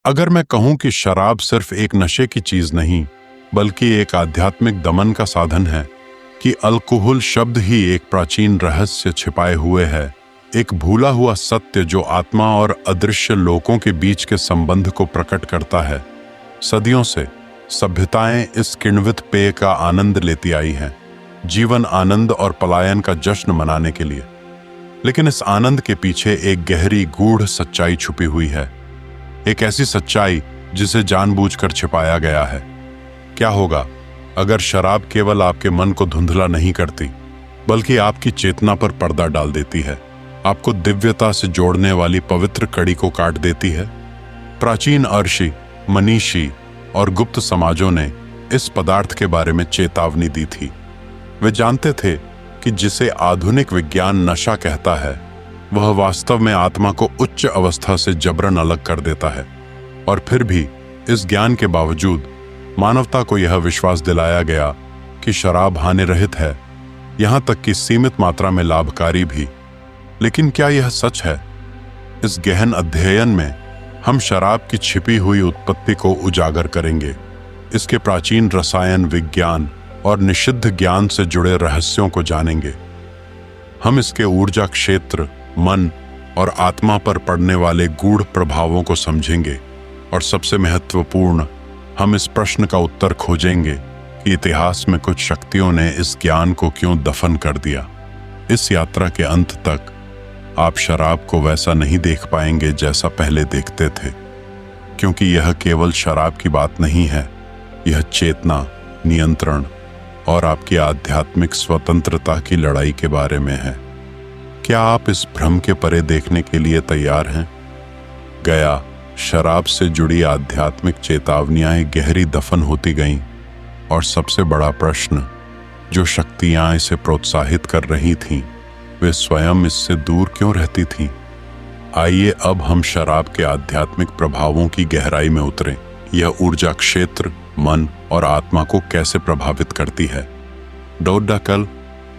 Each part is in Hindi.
अगर मैं कहूं कि शराब सिर्फ एक नशे की चीज नहीं बल्कि एक आध्यात्मिक दमन का साधन है, कि अल्कोहल शब्द ही एक प्राचीन रहस्य छिपाए हुए है, एक भूला हुआ सत्य जो आत्मा और अदृश्य लोकों के बीच के संबंध को प्रकट करता है। सदियों से सभ्यताएं इस किण्वित पेय का आनंद लेती आई हैं, जीवन आनंद और पलायन का जश्न मनाने के लिए। लेकिन इस आनंद के पीछे एक गहरी गूढ़ सच्चाई छुपी हुई है, एक ऐसी सच्चाई जिसे जानबूझकर छिपाया गया है। क्या होगा अगर शराब केवल आपके मन को धुंधला नहीं करती बल्कि आपकी चेतना पर पर्दा डाल देती है, आपको दिव्यता से जोड़ने वाली पवित्र कड़ी को काट देती है? प्राचीन अर्षि, मनीषी और गुप्त समाजों ने इस पदार्थ के बारे में चेतावनी दी थी। वे जानते थे कि जिसे आधुनिक विज्ञान नशा कहता है वह वास्तव में आत्मा को उच्च अवस्था से जबरन अलग कर देता है। और फिर भी इस ज्ञान के बावजूद मानवता को यह विश्वास दिलाया गया कि शराब हानि रहित है, यहां तक कि सीमित मात्रा में लाभकारी भी। लेकिन क्या यह सच है? इस गहन अध्ययन में हम शराब की छिपी हुई उत्पत्ति को उजागर करेंगे, इसके प्राचीन रसायन विज्ञान और निषिद्ध ज्ञान से जुड़े रहस्यों को जानेंगे। हम इसके ऊर्जा क्षेत्र, मन और आत्मा पर पड़ने वाले गूढ़ प्रभावों को समझेंगे और सबसे महत्वपूर्ण, हम इस प्रश्न का उत्तर खोजेंगे कि इतिहास में कुछ शक्तियों ने इस ज्ञान को क्यों दफन कर दिया। इस यात्रा के अंत तक आप शराब को वैसा नहीं देख पाएंगे जैसा पहले देखते थे, क्योंकि यह केवल शराब की बात नहीं है, यह चेतना, नियंत्रण और आपकी आध्यात्मिक स्वतंत्रता की लड़ाई के बारे में है। क्या आप इस भ्रम के परे देखने के लिए तैयार हैं? गया शराब से जुड़ी आध्यात्मिक चेतावनियां गहरी दफन होती गईं और सबसे बड़ा प्रश्न, जो शक्तियां इसे प्रोत्साहित कर रही थीं, वे स्वयं इससे दूर क्यों रहती थीं? आइए अब हम शराब के आध्यात्मिक प्रभावों की गहराई में उतरें। यह ऊर्जा क्षेत्र, मन और आत्मा को कैसे प्रभावित करती है? डोड्डाकल,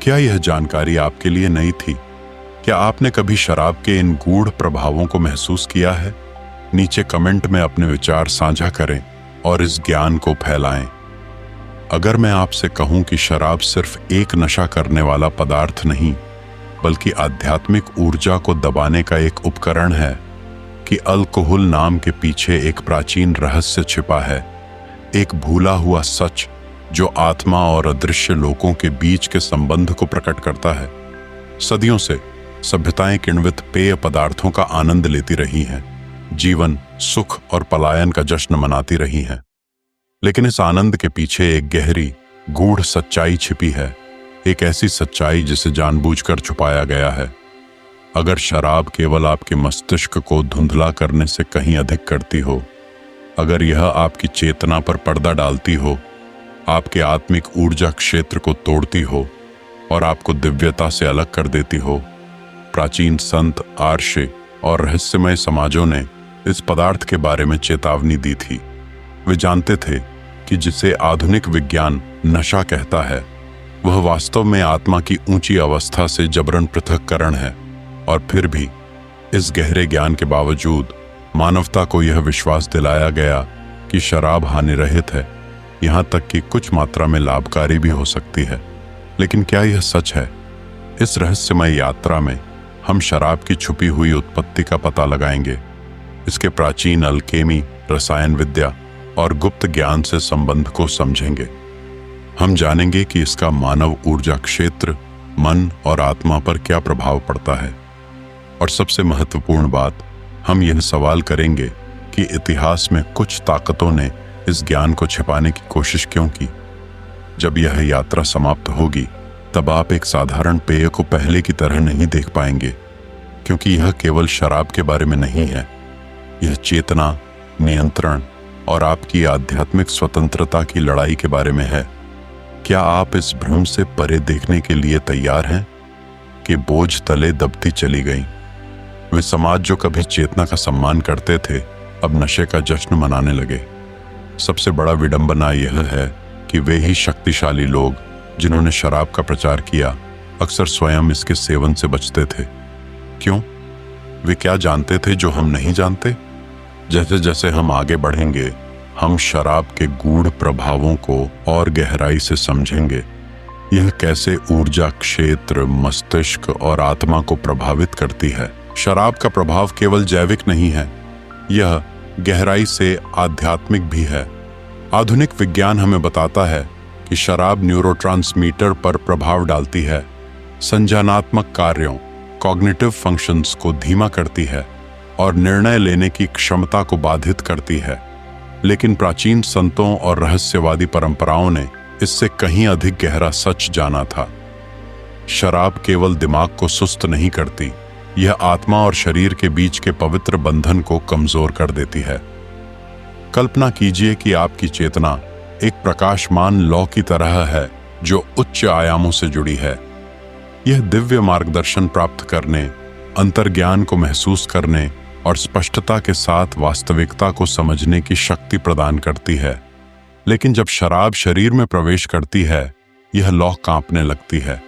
क्या यह जानकारी आपके लिए नई थी? क्या आपने कभी शराब के इन गूढ़ प्रभावों को महसूस किया है? नीचे कमेंट में अपने विचार साझा करें और इस ज्ञान को फैलाएं। अगर मैं आपसे कहूं कि शराब सिर्फ एक नशा करने वाला पदार्थ नहीं बल्कि आध्यात्मिक ऊर्जा को दबाने का एक उपकरण है, कि अल्कोहल नाम के पीछे एक प्राचीन रहस्य छिपा है, एक भूला हुआ सच जो आत्मा और अदृश्य लोकों के बीच के संबंध को प्रकट करता है। सदियों से सभ्यताएं किण्वित पेय पदार्थों का आनंद लेती रही हैं, जीवन, सुख और पलायन का जश्न मनाती रही हैं। लेकिन इस आनंद के पीछे एक गहरी गूढ़ सच्चाई छिपी है, एक ऐसी सच्चाई जिसे जानबूझकर छुपाया गया है। अगर शराब केवल आपके मस्तिष्क को धुंधला करने से कहीं अधिक करती हो, अगर यह आपकी चेतना पर पर्दा डालती हो, आपके आत्मिक ऊर्जा क्षेत्र को तोड़ती हो और आपको दिव्यता से अलग कर देती हो, प्राचीन संत, आर्षे और रहस्यमय समाजों ने इस पदार्थ के बारे में चेतावनी दी थी। वे जानते थे कि जिसे आधुनिक विज्ञान नशा कहता है वह वास्तव में आत्मा की ऊंची अवस्था से जबरन पृथक्करण है। और फिर भी इस गहरे ज्ञान के बावजूद मानवता को यह विश्वास दिलाया गया कि शराब हानि रहित है, यहाँ तक कि कुछ मात्रा में लाभकारी भी हो सकती है। लेकिन क्या यह सच है? इस रहस्यमय यात्रा में हम शराब की छुपी हुई उत्पत्ति का पता लगाएंगे, इसके प्राचीन अल्केमी, रसायन विद्या और गुप्त ज्ञान से संबंध को समझेंगे। हम जानेंगे कि इसका मानव ऊर्जा क्षेत्र, मन और आत्मा पर क्या प्रभाव पड़ता है। और सबसे महत्वपूर्ण बात, हम यह सवाल करेंगे कि इतिहास में कुछ ताकतों ने इस ज्ञान को छिपाने की कोशिश क्यों की। जब यह यात्रा समाप्त होगी तब आप एक साधारण पेय को पहले की तरह नहीं देख पाएंगे, क्योंकि यह केवल शराब के बारे में नहीं है, यह चेतना, नियंत्रण और आपकी आध्यात्मिक स्वतंत्रता की लड़ाई के बारे में है। क्या आप इस भ्रम से परे देखने के लिए तैयार हैं कि बोझ तले दबती चली गई? वे समाज जो कभी चेतना का सम्मान करते थे अब नशे का जश्न मनाने लगे। सबसे बड़ा विडंबना यह है कि वे ही शक्तिशाली लोग जिन्होंने शराब का प्रचार किया अक्सर स्वयं इसके सेवन से बचते थे। क्यों? वे क्या जानते थे जो हम नहीं जानते? जैसे जैसे हम आगे बढ़ेंगे, हम शराब के गूढ़ प्रभावों को और गहराई से समझेंगे। यह कैसे ऊर्जा क्षेत्र, मस्तिष्क और आत्मा को प्रभावित करती है। शराब का प्रभाव केवल जैविक नहीं है, यह गहराई से आध्यात्मिक भी है। आधुनिक विज्ञान हमें बताता है कि शराब न्यूरोट्रांसमीटर पर प्रभाव डालती है, संज्ञानात्मक कार्यों, कॉग्निटिव फंक्शंस को धीमा करती है और निर्णय लेने की क्षमता को बाधित करती है। लेकिन प्राचीन संतों और रहस्यवादी परंपराओं ने इससे कहीं अधिक गहरा सच जाना था। शराब केवल दिमाग को सुस्त नहीं करती, यह आत्मा और शरीर के बीच के पवित्र बंधन को कमजोर कर देती है। कल्पना कीजिए कि आपकी चेतना एक प्रकाशमान लौ की तरह है जो उच्च आयामों से जुड़ी है। यह दिव्य मार्गदर्शन प्राप्त करने, अंतर्ज्ञान को महसूस करने और स्पष्टता के साथ वास्तविकता को समझने की शक्ति प्रदान करती है। लेकिन जब शराब शरीर में प्रवेश करती है, यह लौ कांपने लगती है।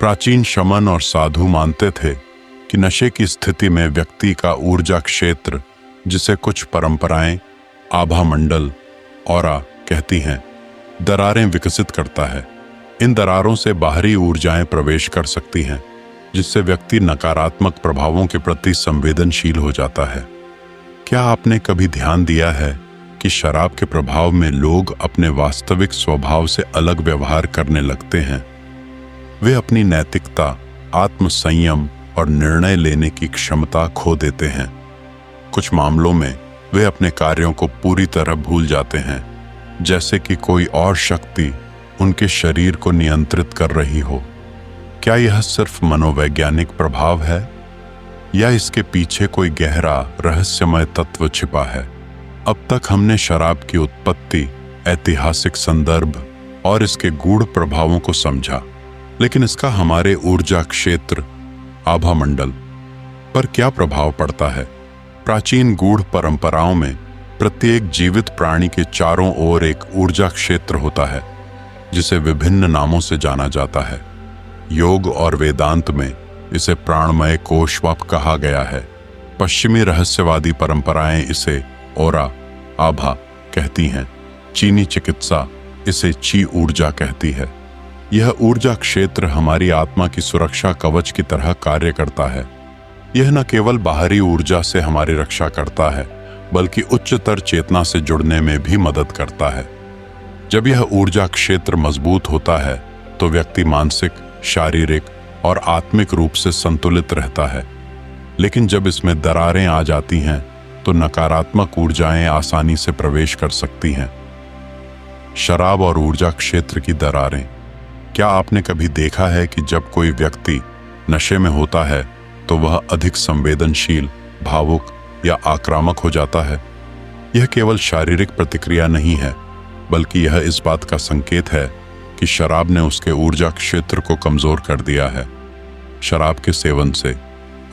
प्राचीन शमन और साधु मानते थे कि नशे की स्थिति में व्यक्ति का ऊर्जा क्षेत्र, जिसे कुछ परंपराएं आभा मंडल, ऑरा कहती हैं, दरारें विकसित करता है। इन दरारों से बाहरी ऊर्जाएं प्रवेश कर सकती हैं, जिससे व्यक्ति नकारात्मक प्रभावों के प्रति संवेदनशील हो जाता है। क्या आपने कभी ध्यान दिया है कि शराब के प्रभाव में लोग अपने वास्तविक स्वभाव से अलग व्यवहार करने लगते हैं? वे अपनी नैतिकता, आत्मसंयम और निर्णय लेने की क्षमता खो देते हैं। कुछ मामलों में वे अपने कार्यों को पूरी तरह भूल जाते हैं, जैसे कि कोई और शक्ति उनके शरीर को नियंत्रित कर रही हो। क्या यह सिर्फ मनोवैज्ञानिक प्रभाव है या इसके पीछे कोई गहरा रहस्यमय तत्व छिपा है? अब तक हमने शराब की उत्पत्ति, ऐतिहासिक संदर्भ और इसके गूढ़ प्रभावों को समझा, लेकिन इसका हमारे ऊर्जा क्षेत्र, आभा मंडल पर क्या प्रभाव पड़ता है? प्राचीन गूढ़ परंपराओं में प्रत्येक जीवित प्राणी के चारों ओर एक ऊर्जा क्षेत्र होता है, जिसे विभिन्न नामों से जाना जाता है। योग और वेदांत में इसे प्राणमय कोशवप कहा गया है। पश्चिमी रहस्यवादी परंपराएं इसे ओरा, आभा कहती हैं। चीनी चिकित्सा इसे ची ऊर्जा कहती है। यह ऊर्जा क्षेत्र हमारी आत्मा की सुरक्षा कवच की तरह कार्य करता है। यह न केवल बाहरी ऊर्जा से हमारी रक्षा करता है, बल्कि उच्चतर चेतना से जुड़ने में भी मदद करता है। जब यह ऊर्जा क्षेत्र मजबूत होता है तो व्यक्ति मानसिक, शारीरिक और आत्मिक रूप से संतुलित रहता है। लेकिन जब इसमें दरारें आ जाती हैं तो नकारात्मक ऊर्जाएं आसानी से प्रवेश कर सकती हैं। शराब और ऊर्जा क्षेत्र की दरारें। क्या आपने कभी देखा है कि जब कोई व्यक्ति नशे में होता है तो वह अधिक संवेदनशील, भावुक या आक्रामक हो जाता है? यह केवल शारीरिक प्रतिक्रिया नहीं है, बल्कि यह इस बात का संकेत है कि शराब ने उसके ऊर्जा क्षेत्र को कमजोर कर दिया है। शराब के सेवन से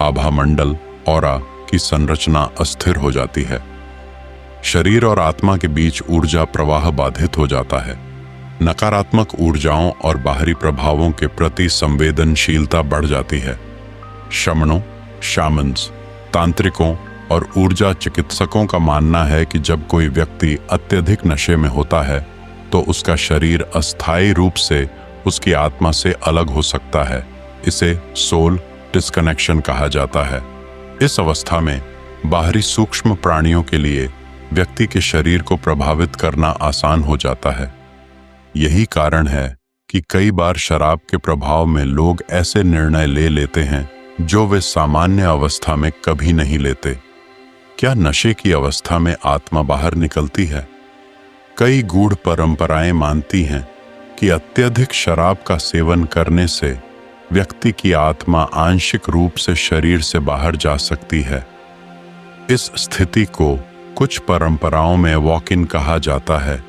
आभा मंडल, ऑरा की संरचना अस्थिर हो जाती है। शरीर और आत्मा के बीच ऊर्जा प्रवाह बाधित हो जाता है। नकारात्मक ऊर्जाओं और बाहरी प्रभावों के प्रति संवेदनशीलता बढ़ जाती है। शमनों, शामन्स, तांत्रिकों और ऊर्जा चिकित्सकों का मानना है कि जब कोई व्यक्ति अत्यधिक नशे में होता है तो उसका शरीर अस्थायी रूप से उसकी आत्मा से अलग हो सकता है। इसे सोल डिस्कनेक्शन कहा जाता है। इस अवस्था में बाहरी सूक्ष्म प्राणियों के लिए व्यक्ति के शरीर को प्रभावित करना आसान हो जाता है। यही कारण है कि कई बार शराब के प्रभाव में लोग ऐसे निर्णय ले लेते हैं जो वे सामान्य अवस्था में कभी नहीं लेते। क्या नशे की अवस्था में आत्मा बाहर निकलती है? कई गूढ़ परंपराएं मानती हैं कि अत्यधिक शराब का सेवन करने से व्यक्ति की आत्मा आंशिक रूप से शरीर से बाहर जा सकती है। इस स्थिति को कुछ परंपराओं में वॉक इन कहा जाता है,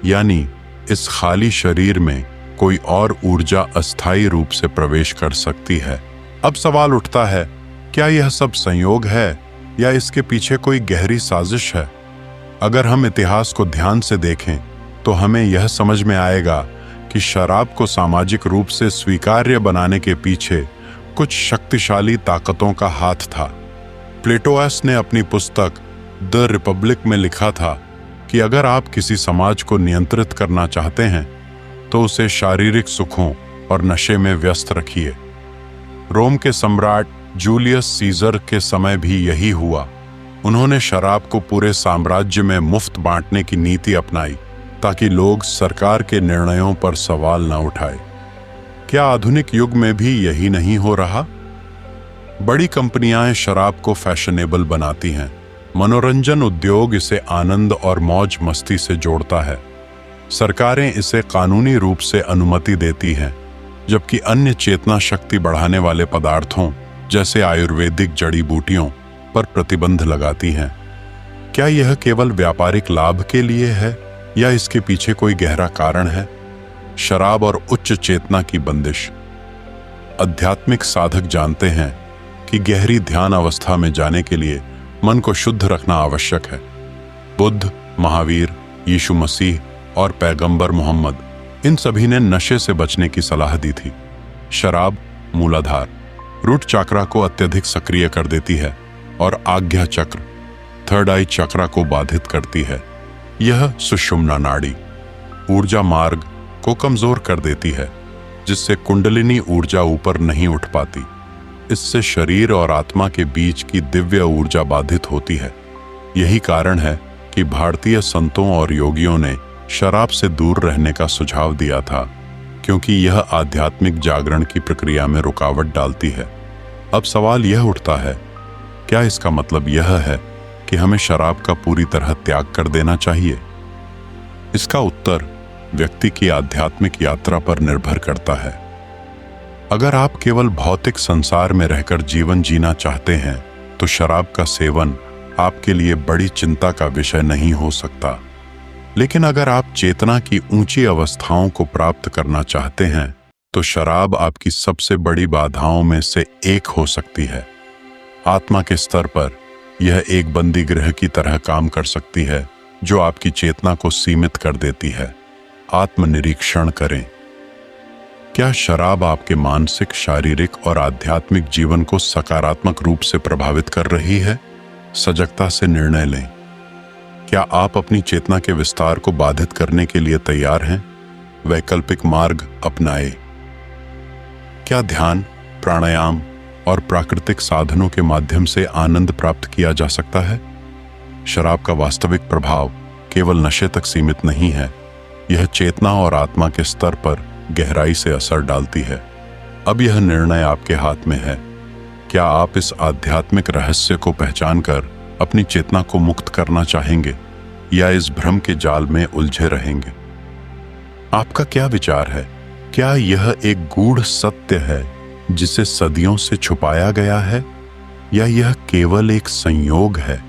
यानी इस खाली शरीर में कोई और ऊर्जा अस्थायी रूप से प्रवेश कर सकती है। अब सवाल उठता है, क्या यह सब संयोग है या इसके पीछे कोई गहरी साजिश है? अगर हम इतिहास को ध्यान से देखें तो हमें यह समझ में आएगा कि शराब को सामाजिक रूप से स्वीकार्य बनाने के पीछे कुछ शक्तिशाली ताकतों का हाथ था। प्लेटोस ने अपनी पुस्तक द रिपब्लिक में लिखा था कि अगर आप किसी समाज को नियंत्रित करना चाहते हैं तो उसे शारीरिक सुखों और नशे में व्यस्त रखिए। रोम के सम्राट जूलियस सीजर के समय भी यही हुआ। उन्होंने शराब को पूरे साम्राज्य में मुफ्त बांटने की नीति अपनाई ताकि लोग सरकार के निर्णयों पर सवाल न उठाए। क्या आधुनिक युग में भी यही नहीं हो रहा? बड़ी कंपनियां शराब को फैशनेबल बनाती हैं। मनोरंजन उद्योग इसे आनंद और मौज मस्ती से जोड़ता है। सरकारें इसे कानूनी रूप से अनुमति देती हैं, जबकि अन्य चेतना शक्ति बढ़ाने वाले पदार्थों जैसे आयुर्वेदिक जड़ी बूटियों पर प्रतिबंध लगाती हैं। क्या यह केवल व्यापारिक लाभ के लिए है या इसके पीछे कोई गहरा कारण है? शराब और उच्च चेतना की बंदिश। आध्यात्मिक साधक जानते हैं कि गहरी ध्यान अवस्था में जाने के लिए मन को शुद्ध रखना आवश्यक है। बुद्ध, महावीर, यीशु मसीह और पैगंबर मोहम्मद, इन सभी ने नशे से बचने की सलाह दी थी। शराब मूलाधार रूट चक्रा को अत्यधिक सक्रिय कर देती है और आज्ञा चक्र थर्ड आई चक्रा को बाधित करती है। यह सुषुम्ना नाड़ी ऊर्जा मार्ग को कमजोर कर देती है, जिससे कुंडलिनी ऊर्जा ऊपर नहीं उठ पाती। इससे शरीर और आत्मा के बीच की दिव्य ऊर्जा बाधित होती है। यही कारण है कि भारतीय संतों और योगियों ने शराब से दूर रहने का सुझाव दिया था, क्योंकि यह आध्यात्मिक जागरण की प्रक्रिया में रुकावट डालती है। अब सवाल यह उठता है, क्या इसका मतलब यह है कि हमें शराब का पूरी तरह त्याग कर देना चाहिए? इसका उत्तर व्यक्ति की आध्यात्मिक यात्रा पर निर्भर करता है। अगर आप केवल भौतिक संसार में रहकर जीवन जीना चाहते हैं तो शराब का सेवन आपके लिए बड़ी चिंता का विषय नहीं हो सकता। लेकिन अगर आप चेतना की ऊंची अवस्थाओं को प्राप्त करना चाहते हैं तो शराब आपकी सबसे बड़ी बाधाओं में से एक हो सकती है। आत्मा के स्तर पर यह एक बंदी गृह की तरह काम कर सकती है जो आपकी चेतना को सीमित कर देती है। आत्मनिरीक्षण करें। क्या शराब आपके मानसिक, शारीरिक और आध्यात्मिक जीवन को सकारात्मक रूप से प्रभावित कर रही है? सजगता से निर्णय लें। क्या आप अपनी चेतना के विस्तार को बाधित करने के लिए तैयार हैं? वैकल्पिक मार्ग अपनाएं। क्या ध्यान, प्राणायाम और प्राकृतिक साधनों के माध्यम से आनंद प्राप्त किया जा सकता है? शराब का वास्तविक प्रभाव केवल नशे तक सीमित नहीं है, यह चेतना और आत्मा के स्तर पर गहराई से असर डालती है। अब यह निर्णय आपके हाथ में है। क्या आप इस आध्यात्मिक रहस्य को पहचानकर अपनी चेतना को मुक्त करना चाहेंगे या इस भ्रम के जाल में उलझे रहेंगे? आपका क्या विचार है? क्या यह एक गूढ़ सत्य है जिसे सदियों से छुपाया गया है, या यह केवल एक संयोग है